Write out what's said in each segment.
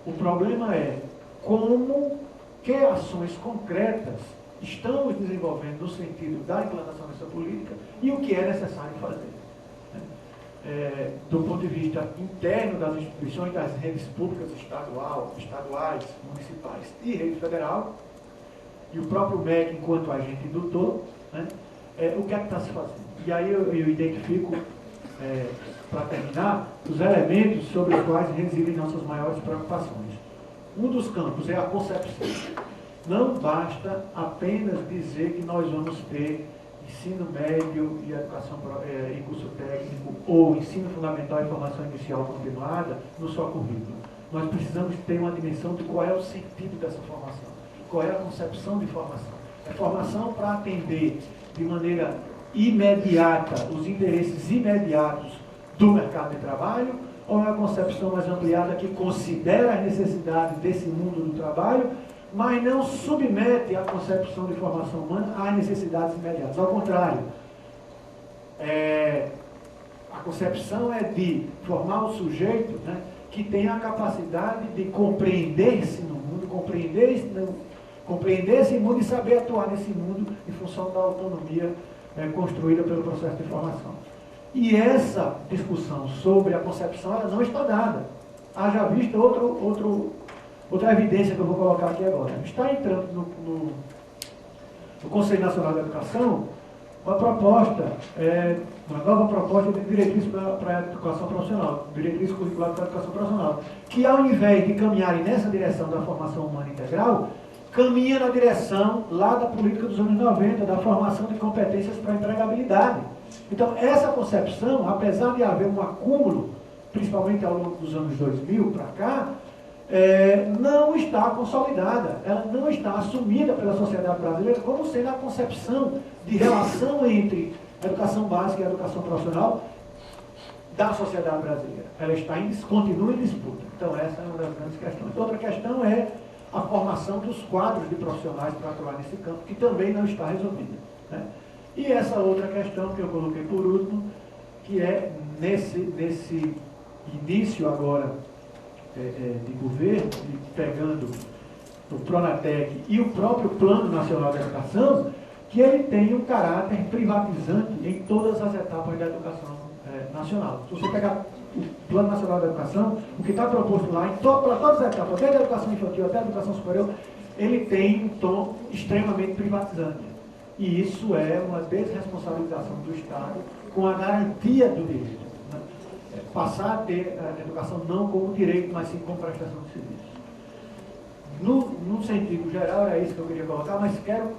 O problema é que ações concretas estamos desenvolvendo no sentido da implantação dessa política e o que é necessário fazer. Do ponto de vista interno das instituições, das redes públicas estaduais, municipais e rede federal, e o próprio MEC enquanto agente indutor, né, o que é que está se fazendo. E aí eu identifico, para terminar, os elementos sobre os quais residem nossas maiores preocupações. Um dos campos é a concepção. Não basta apenas dizer que nós vamos ter ensino médio e educação em curso técnico, ou ensino fundamental e formação inicial continuada no seu currículo. Nós precisamos ter uma dimensão de qual é o sentido dessa formação, qual é a concepção de formação. É formação para atender de maneira imediata os interesses imediatos do mercado de trabalho, ou é uma concepção mais ampliada que considera as necessidades desse mundo do trabalho, mas não submete a concepção de formação humana às necessidades imediatas. Ao contrário, a concepção é de formar o sujeito, né, que tem a capacidade de compreender-se no mundo, compreender esse mundo e saber atuar nesse mundo em função da autonomia construída pelo processo de formação. E essa discussão sobre a concepção, ela não está dada. Haja vista outra evidência que eu vou colocar aqui agora. Está entrando no Conselho Nacional da Educação uma nova proposta de diretriz para a educação profissional, diretriz curricular para a educação profissional, que ao invés de caminharem nessa direção da formação humana integral, caminha na direção lá da política dos anos 90, da formação de competências para a empregabilidade. Então, essa concepção, apesar de haver um acúmulo, principalmente ao longo dos anos 2000 para cá, não está consolidada, ela não está assumida pela sociedade brasileira como sendo a concepção de relação entre a educação básica e a educação profissional da sociedade brasileira. Ela continua em disputa. Então, essa é uma das grandes questões. Outra questão é a formação dos quadros de profissionais para atuar nesse campo, que também não está resolvida, né? E essa outra questão que eu coloquei por último, que é nesse início agora de governo, pegando o Pronatec e o próprio Plano Nacional da Educação, que ele tem um caráter privatizante em todas as etapas da educação nacional. Se você pegar o Plano Nacional da Educação, o que está proposto lá, para todas as etapas, desde a educação infantil até a educação superior, ele tem um tom extremamente privatizante. E isso é uma desresponsabilização do Estado com a garantia do direito. Passar a ter a educação não como direito, mas sim como prestação de serviços. No sentido geral, é isso que eu queria colocar, mas quero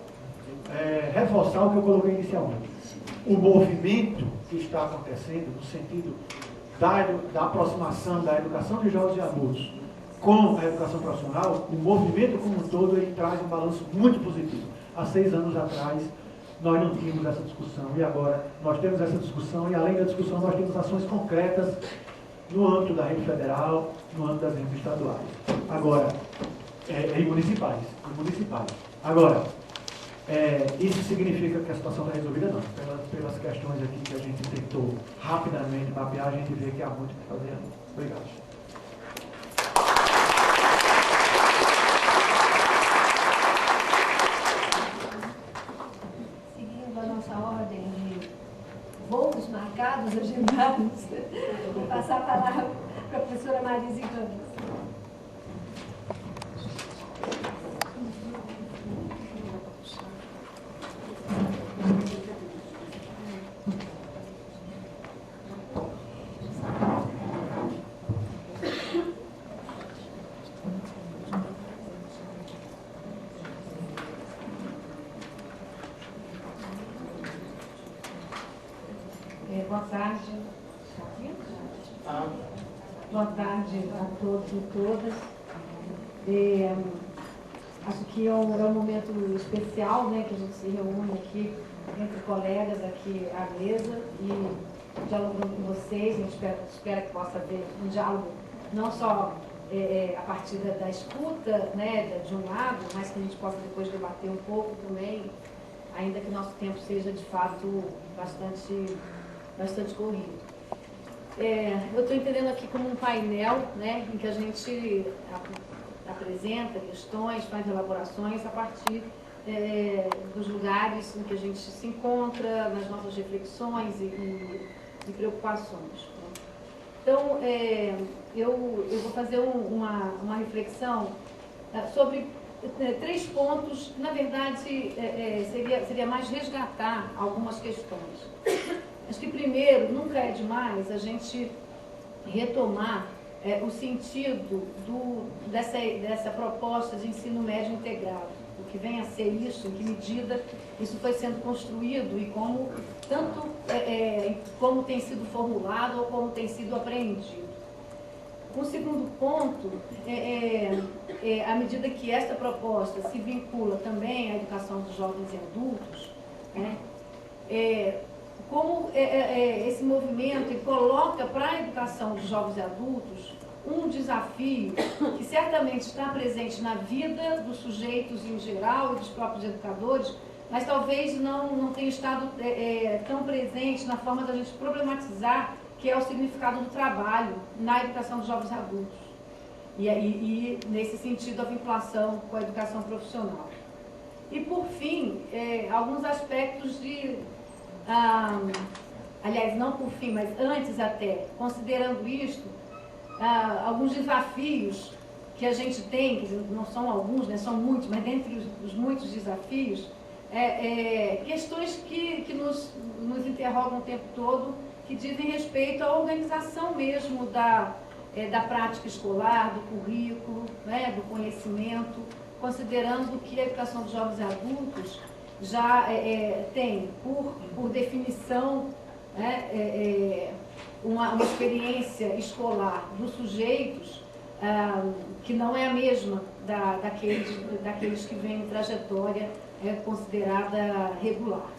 reforçar o que eu coloquei inicialmente. O movimento que está acontecendo no sentido da aproximação da educação de jovens e adultos com a educação profissional, o movimento como um todo, ele traz um balanço muito positivo. Há 6 anos atrás, nós não tínhamos essa discussão, e agora nós temos essa discussão, e além da discussão, nós temos ações concretas no âmbito da rede federal, no âmbito das redes estaduais. Agora, e municipais. Agora, isso significa que a situação está resolvida? Não. Pelas questões aqui que a gente tentou rapidamente mapear, a gente vê que há muito o que fazer. Obrigado. Voos marcados, agendados. Vou passar a palavra para a professora Marise Ramos. Boa tarde. Boa tarde a todos e todas. Acho que é um momento especial, né, que a gente se reúne aqui entre colegas aqui à mesa e dialogando com vocês. A gente espera que possa haver um diálogo não só a partir da escuta, né, de um lado, mas que a gente possa depois debater um pouco também, ainda que nosso tempo seja de fato bastante corrido. eu estou entendendo aqui como um painel, né, em que a gente apresenta questões, faz elaborações a partir dos lugares em que a gente se encontra, nas nossas reflexões e preocupações. Né? Então, eu vou fazer uma reflexão sobre 3 pontos, na verdade, seria mais resgatar algumas questões. Acho que primeiro, nunca é demais a gente retomar o sentido dessa proposta de ensino médio integrado, o que vem a ser isso, em que medida isso foi sendo construído e como, tanto como tem sido formulado ou como tem sido apreendido. Um segundo ponto, à medida que esta proposta se vincula também à educação dos jovens e adultos, né, como esse movimento coloca para a educação dos jovens e adultos um desafio que certamente está presente na vida dos sujeitos em geral e dos próprios educadores, mas talvez não tenha estado tão presente na forma da gente problematizar, que é o significado do trabalho na educação dos jovens e adultos. E nesse sentido, a vinculação com a educação profissional. E, por fim, alguns aspectos aliás, não por fim, mas antes até, considerando isto, alguns desafios que a gente tem, que não são alguns, né, são muitos, mas dentre os muitos desafios, questões que nos interrogam o tempo todo, que dizem respeito à organização mesmo da prática escolar, do currículo, né, do conhecimento, considerando que a educação dos jovens e adultos já tem, por definição, né, uma experiência escolar dos sujeitos que não é a mesma daqueles que vêm em trajetória considerada regular.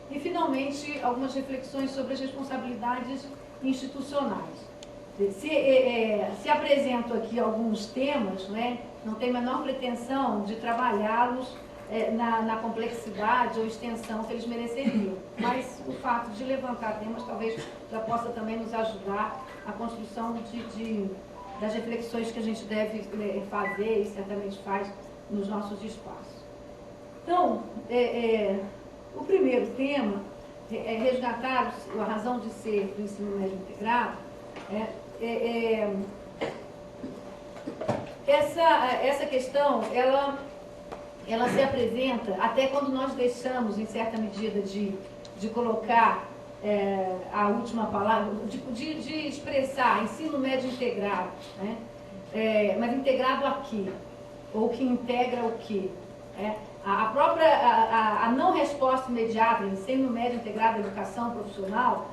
E, finalmente, algumas reflexões sobre as responsabilidades institucionais. Se apresento aqui alguns temas, né, não tenho a menor pretensão de trabalhá-los na complexidade ou extensão que eles mereceriam, mas o fato de levantar temas talvez já possa também nos ajudar à construção das reflexões que a gente deve fazer e certamente faz nos nossos espaços. Então, o primeiro tema é resgatar a razão de ser do ensino médio integrado. Essa questão, ela se apresenta até quando nós deixamos, em certa medida, de colocar a última palavra, de expressar ensino médio integrado, né? Mas integrado a quê? Ou que integra o quê? A própria não resposta imediata, ensino médio integrado à educação profissional,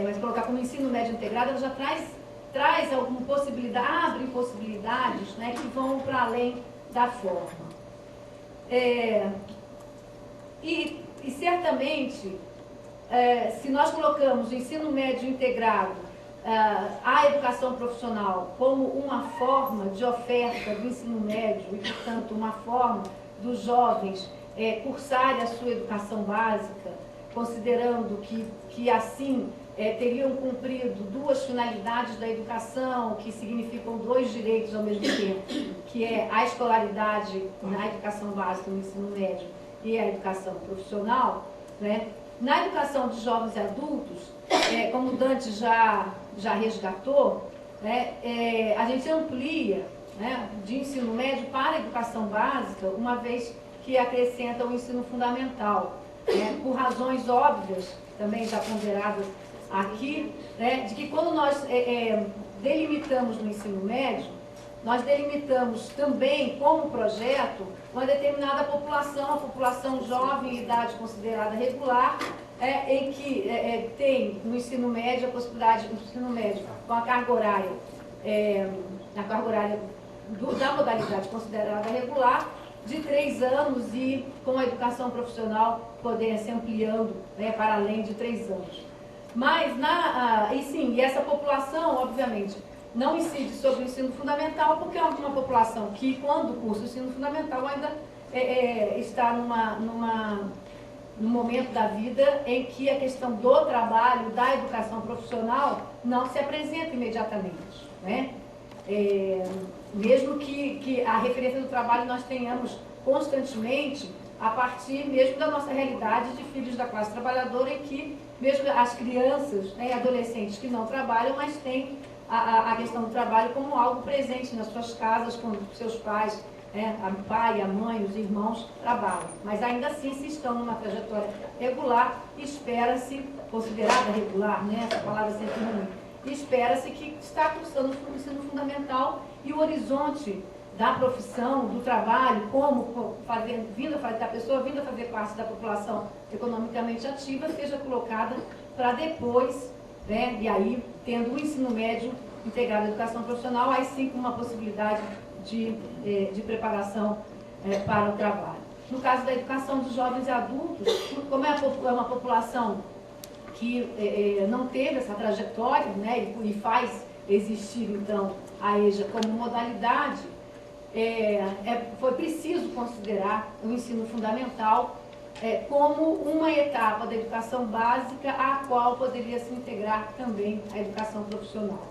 mas colocar como ensino médio integrado, ela já traz alguma possibilidade, abre possibilidades, né, que vão para além da forma. E certamente, se nós colocamos o ensino médio integrado à educação profissional como uma forma de oferta do ensino médio e, portanto, uma forma dos jovens cursarem a sua educação básica, considerando que assim teriam cumprido 2 finalidades da educação, que significam 2 direitos ao mesmo tempo, que é a escolaridade na educação básica, no ensino médio, e a educação profissional, né? Na educação de jovens e adultos, como o Dante já resgatou, né, a gente amplia, né, de ensino médio para a educação básica, uma vez que acrescenta o ensino fundamental, né, por razões óbvias, também já ponderadas aqui, né, de que quando nós delimitamos no ensino médio, nós delimitamos também como projeto uma determinada população, a população jovem em idade considerada regular, em que tem no ensino médio a possibilidade, no ensino médio, com a carga horária da modalidade considerada regular, de 3 anos e com a educação profissional poder se ampliando, né, para além de 3 anos. Mas, e essa população, obviamente, não incide sobre o ensino fundamental, porque é uma população que, quando cursa o ensino fundamental, ainda está no momento da vida em que a questão do trabalho, da educação profissional, não se apresenta imediatamente, né? Mesmo que a referência do trabalho nós tenhamos constantemente a partir mesmo da nossa realidade de filhos da classe trabalhadora, em que mesmo as crianças, né, e adolescentes que não trabalham, mas têm a questão do trabalho como algo presente nas suas casas, quando seus pais, a pai, a mãe, os irmãos trabalham. Mas ainda assim, se estão numa trajetória regular, espera-se, considerada regular, né, essa palavra sempre ruim, espera-se que está cursando o ensino fundamental e o horizonte da profissão, do trabalho, como a pessoa vindo a fazer parte da população economicamente ativa, seja colocada para depois, né, e aí, tendo o ensino médio integrado à educação profissional, aí sim com uma possibilidade de preparação para o trabalho. No caso da educação dos jovens e adultos, como é uma população que não teve essa trajetória, né, e faz existir, então, a EJA como modalidade, foi preciso considerar o ensino fundamental como uma etapa da educação básica à qual poderia se integrar também a educação profissional.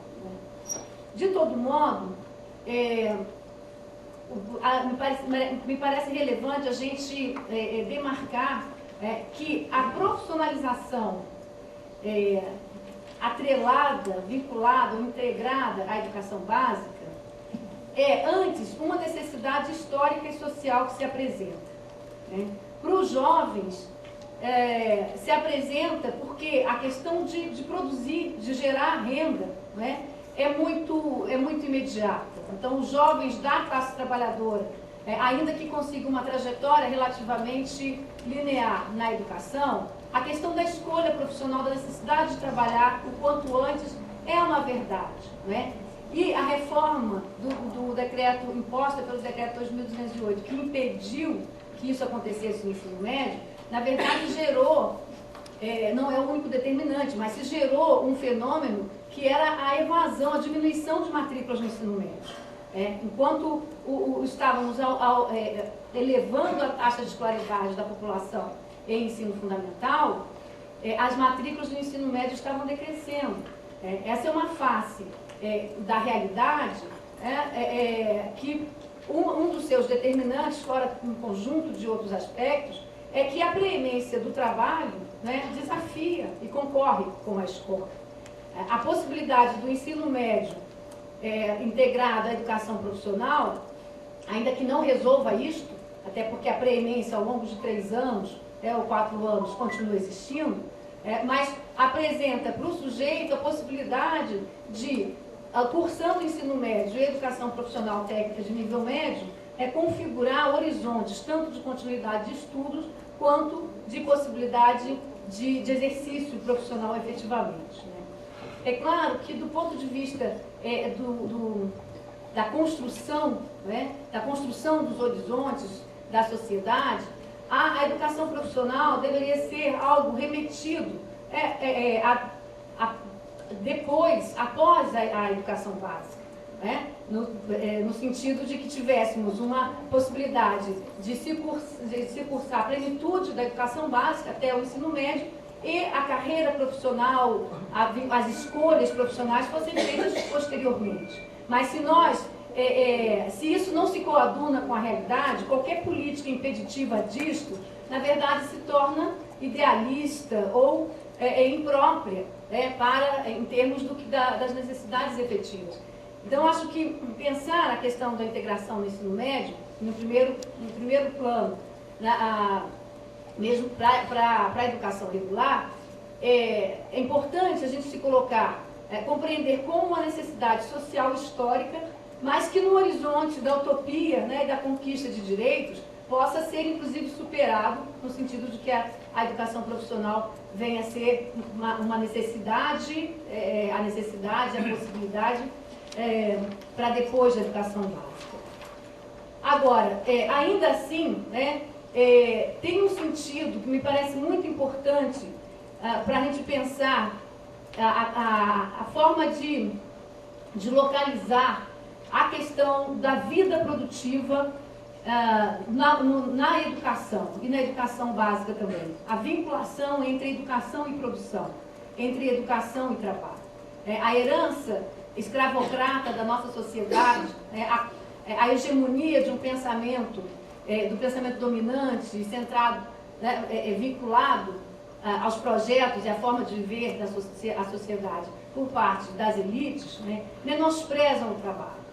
De todo modo, me parece relevante a gente demarcar que a profissionalização atrelada, vinculada ou integrada à educação básica é, antes, uma necessidade histórica e social que se apresenta. Né? Para os jovens, se apresenta porque a questão de produzir, de gerar renda, né, é muito imediata. Então, os jovens da classe trabalhadora, ainda que consigam uma trajetória relativamente linear na educação, a questão da escolha profissional, da necessidade de trabalhar o quanto antes, é uma verdade. Né? E a reforma do decreto imposta pelo decreto 2208, que impediu que isso acontecesse no ensino médio, na verdade gerou, não é o único determinante, mas se gerou um fenômeno que era a evasão, a diminuição de matrículas no ensino médio. Enquanto estávamos elevando a taxa de escolaridade da população em ensino fundamental, as matrículas do ensino médio estavam decrescendo. Essa é uma face da realidade, que um dos seus determinantes, fora um conjunto de outros aspectos, é que a preemência do trabalho, né, desafia e concorre com a escola. A possibilidade do ensino médio integrado à educação profissional, ainda que não resolva isto, até porque a preemência ao longo de 3 anos, ou 4 anos, continua existindo, mas apresenta para o sujeito a possibilidade de, cursando o ensino médio e educação profissional técnica de nível médio, configurar horizontes tanto de continuidade de estudos quanto de possibilidade de exercício profissional efetivamente. Né? É claro que do ponto de vista da construção, né, da construção dos horizontes da sociedade, a educação profissional deveria ser algo remetido após a educação básica, né? No sentido de que tivéssemos uma possibilidade de se cursar a plenitude da educação básica até o ensino médio e a carreira profissional, as escolhas profissionais fossem feitas posteriormente. Mas se isso não se coaduna com a realidade, qualquer política impeditiva disto, na verdade, se torna idealista ou imprópria, em termos das necessidades efetivas. Então, acho que pensar a questão da integração no ensino médio, no primeiro plano, mesmo para a educação regular, é importante a gente se colocar, compreender como uma necessidade social histórica, mas que no horizonte da utopia, né, e da conquista de direitos, possa ser, inclusive, superado, no sentido de que a educação profissional venha a ser uma necessidade, a possibilidade para depois da educação básica. Agora, ainda assim, né, tem um sentido que me parece muito importante para a gente pensar a forma de localizar a questão da vida produtiva na educação e na educação básica também, a vinculação entre educação e produção, entre educação e trabalho. A herança escravocrata da nossa sociedade, a hegemonia de um pensamento, do pensamento dominante, centrado, vinculado aos projetos e à forma de viver da sociedade por parte das elites, menosprezam o trabalho.